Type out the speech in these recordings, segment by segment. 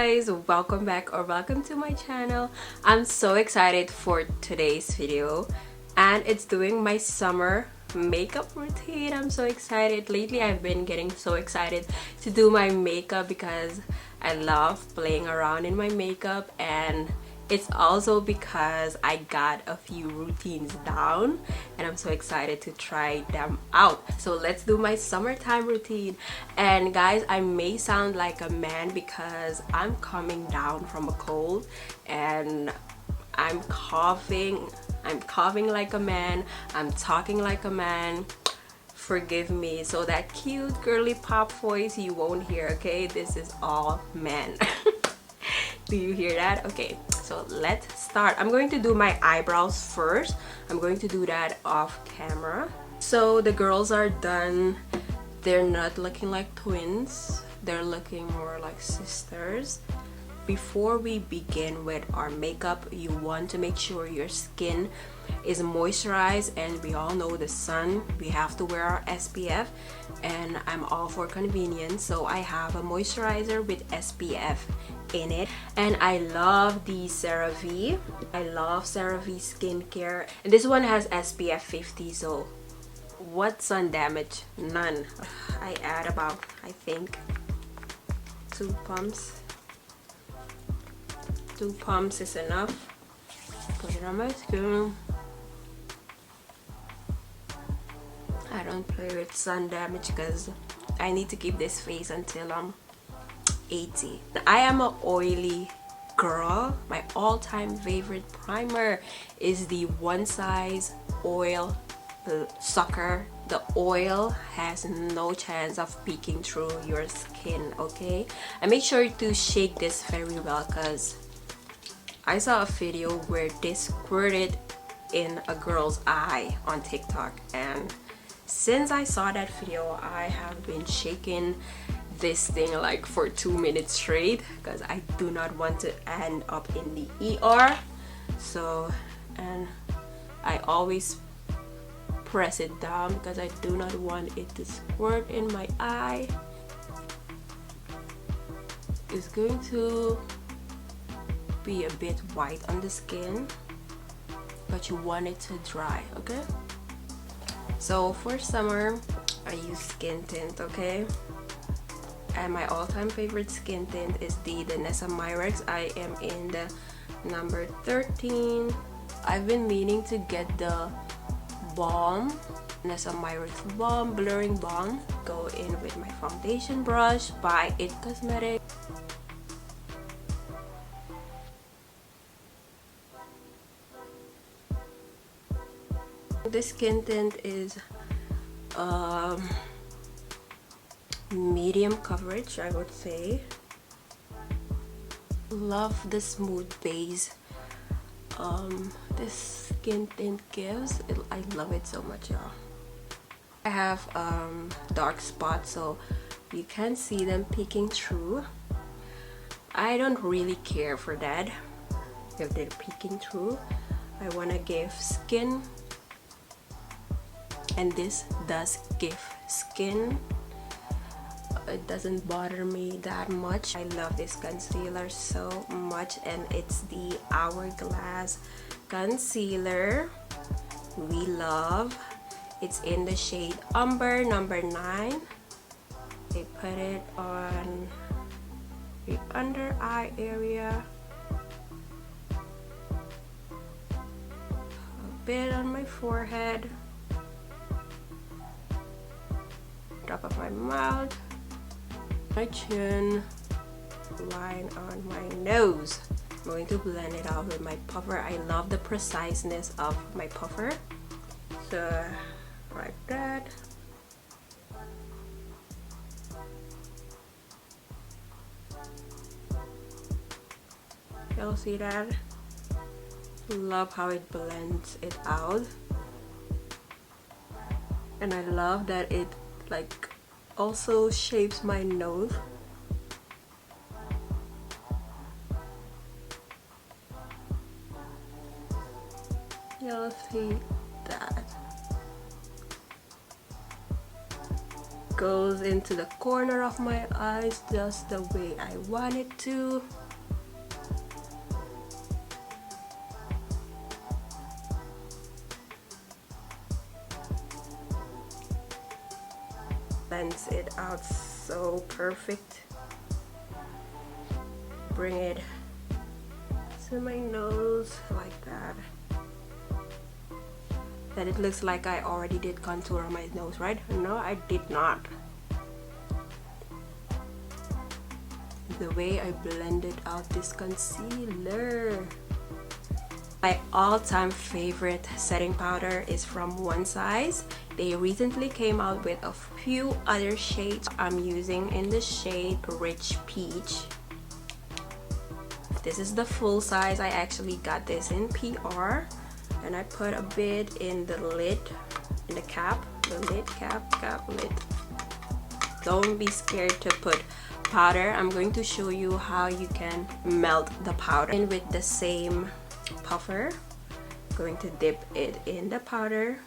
guys, welcome back or welcome to my channel. I'm so excited for today's video and it's doing my summer makeup routine. I'm so excited. Lately I've been getting so excited to do my makeup because I love playing around in my makeup, and it's also because I got a few routines down and I'm so excited to try them out. So let's do my summertime routine. And guys, I may sound like a man because I'm coming down from a cold and I'm coughing like a man, I'm talking like a man. Forgive me. So that cute girly pop voice you won't hear, okay? This is all men. Do you hear that? Okay, so let's start. I'm going to do my eyebrows first. I'm going to do that off camera. So the girls are done. They're not looking like twins, they're looking more like sisters. Before we begin with our makeup, you want to make sure your skin is moisturized, and we all know the sun, we have to wear our SPF, and I'm all for convenience, so I have a moisturizer with SPF in it. And I love the CeraVe. I love CeraVe skincare, and this one has SPF 50, so what sun damage? None. I add about, I think, 2 pumps. 2 pumps is enough. Put it on my skin. I don't play with sun damage because I need to keep this face until I'm 80. I am an oily girl. My all-time favorite primer is the One Size Oil Sucker. The oil has no chance of peeking through your skin, okay? And make sure to shake this very well because I saw a video where they squirted in a girl's eye on TikTok, and since I saw that video, I have been shaking this thing like for 2 minutes straight because I do not want to end up in the ER. So, and I always press it down because I do not want it to squirt in my eye. It's going to be a bit white on the skin, but you want it to dry, okay? So for summer I use skin tint, okay? And my all-time favorite skin tint is the Danessa Myrex. I am in the number 13. I've been meaning to get the balm, Danessa Myrex balm, blurring balm. Go in with my foundation brush by It Cosmetics. This skin tint is medium coverage, I would say. Love the smooth base this skin tint gives. I love it so much, y'all. I have dark spots, so you can see them peeking through. I don't really care for that if they're peeking through. I want to give skin, and this does give skin. It doesn't bother me that much. I love this concealer so much, and it's the Hourglass concealer we love. It's in the shade Umber number 9. I put it on the under eye area, a bit on my forehead, top of my mouth, my chin, line on my nose. I'm going to blend it out with my puffer. I love the preciseness of my puffer. So like that. Y'all see that? Love how it blends it out. And I love that it like also shapes my nose. Y'all see that? Goes into the corner of my eyes just the way I want it to. blends it out so perfect. Bring it to my nose like that. That it looks like I already did contour on my nose, right? No, I did not. The way I blended out this concealer. My all-time favorite setting powder is from One Size. They recently came out with a few other shades. I'm using in the shade Rich Peach. This is the full size. I actually got this in PR, and I put a bit in the lid, in the cap, the lid, cap, lid. Don't be scared to put powder. I'm going to show you how you can melt the powder in with the same puffer. I'm going to dip it in the powder.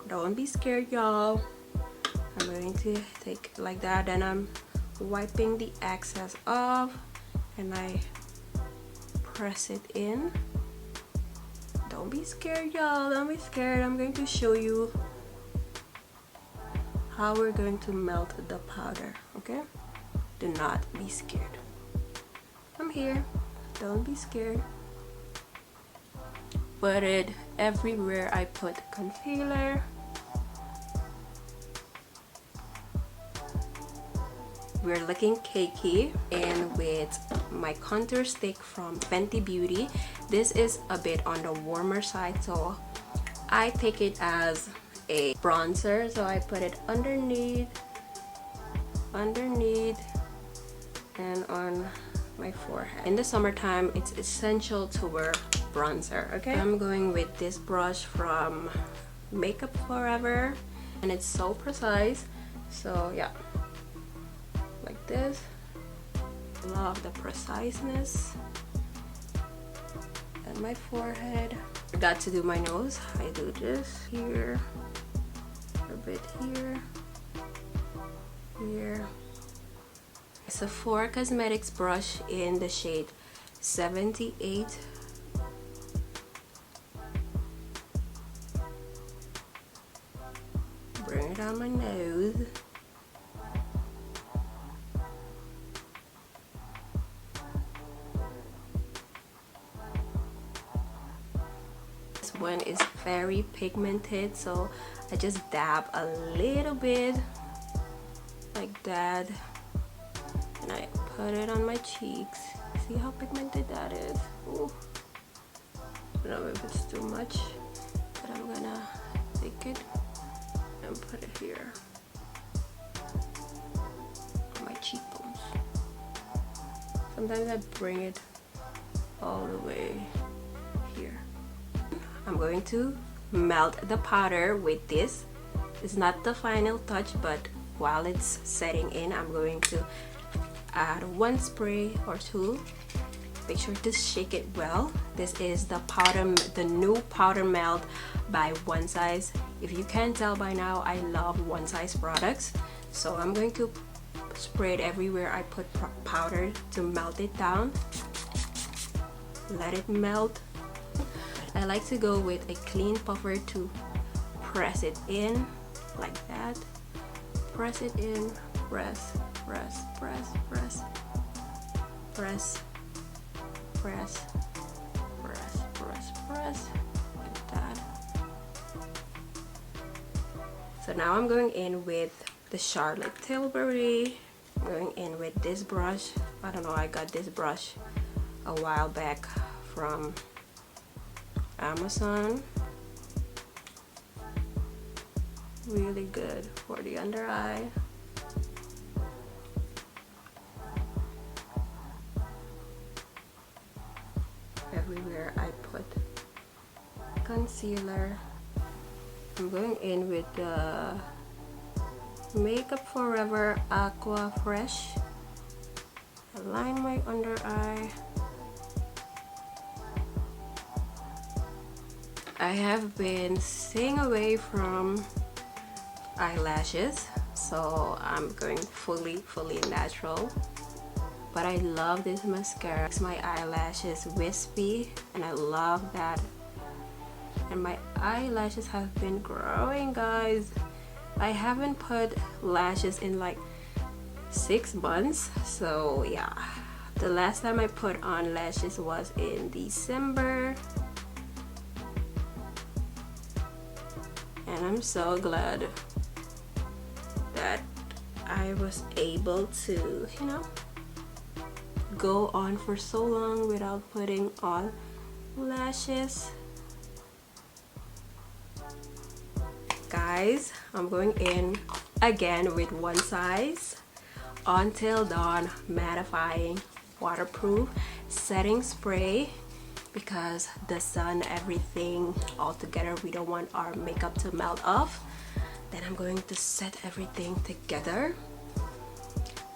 Don't be scared, y'all. I'm going to take it like that, and I'm wiping the excess off, and I press it in. Don't be scared, y'all. Don't be scared. I'm going to show you how we're going to melt the powder, okay? Do not be scared. I'm here. Don't be scared. Put it everywhere I put concealer. We're looking cakey, and with my contour stick from Fenty Beauty, this is a bit on the warmer side, so I take it as a bronzer, so I put it underneath, and on my forehead. In the summertime, it's essential to wear bronzer, okay? I'm going with this brush from Makeup Forever, and it's so precise, so yeah, like this. Love the preciseness. And my forehead. Forgot to do my nose. I do this here, a bit here, here. Sephora Cosmetics brush in the shade 78. Bring it on my nose. This one is very pigmented, so I just dab a little bit like that, and I put it on my cheeks. See how pigmented that is? Ooh. I don't know if it's too much, but I'm gonna take it and put it here on my cheekbones. Sometimes I bring it all the way here. I'm going to melt the powder with this. It's not the final touch, but while it's setting in, I'm going to add one spray or two. Make sure to shake it well. This is the new powder melt by One Size. If you can't tell by now, I love One Size products, so I'm going to spray it everywhere I put powder to melt it down. Let it melt. I like to go with a clean puffer to press it in like that. Press it in, press, press, press, press, press, press, press, press, press, like that. So now I'm going in with the Charlotte Tilbury. I'm going in with this brush. I don't know, I got this brush a while back from Amazon. Really good for the under eye. Everywhere I put concealer. I'm going in with the Makeup Forever Aqua Fresh. Align my under eye. I have been staying away from eyelashes, so I'm going fully natural, but I love this mascara. Makes my eyelashes wispy, and I love that. And my eyelashes have been growing, guys. I haven't put lashes in like 6 months, so yeah, the last time I put on lashes was in December, and I'm so glad that I was able to, you know, go on for so long without putting on lashes. Guys, I'm going in again with One Size Until Dawn mattifying waterproof setting spray, because the sun, everything all together, we don't want our makeup to melt off. Then I'm going to set everything together.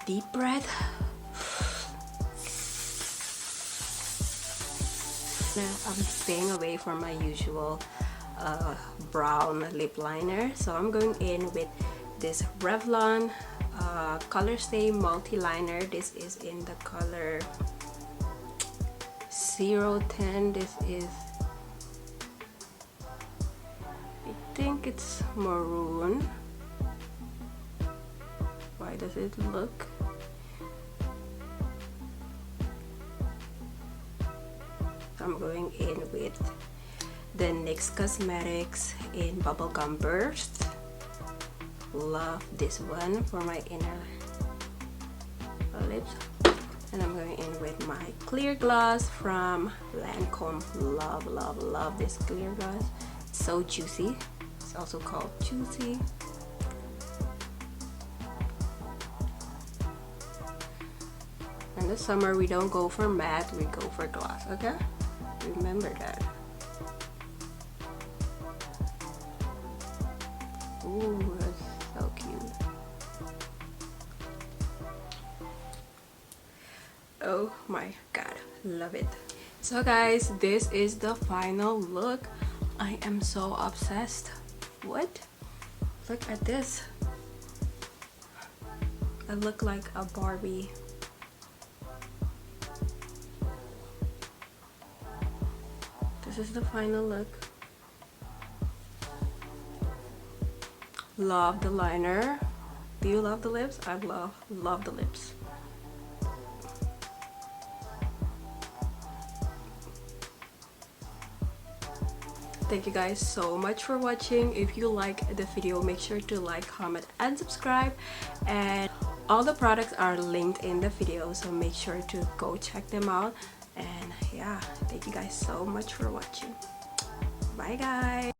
Deep breath. I'm staying away from my usual brown lip liner, so I'm going in with this Revlon Color Stay Multi Liner. This is in the color 010. This is, I think it's maroon. Why does it look? I'm going in with the NYX Cosmetics in Bubblegum Burst. Love this one for my inner lips. And I'm going in with my clear gloss from Lancome. Love, love, love this clear gloss. It's so juicy. It's also called Juicy. In the summer, we don't go for matte, we go for gloss, okay? Remember that. Ooh, that's so cute. Oh my god, love it. So guys, this is the final look. I am so obsessed. What? Look at this. I look like a Barbie. This is the final look. Love the liner. Do you love the lips? I love the lips. Thank you guys so much for watching. If you like the video, make sure to like, comment, and subscribe. And all the products are linked in the video, so make sure to go check them out. And yeah, thank you guys so much for watching. Bye guys.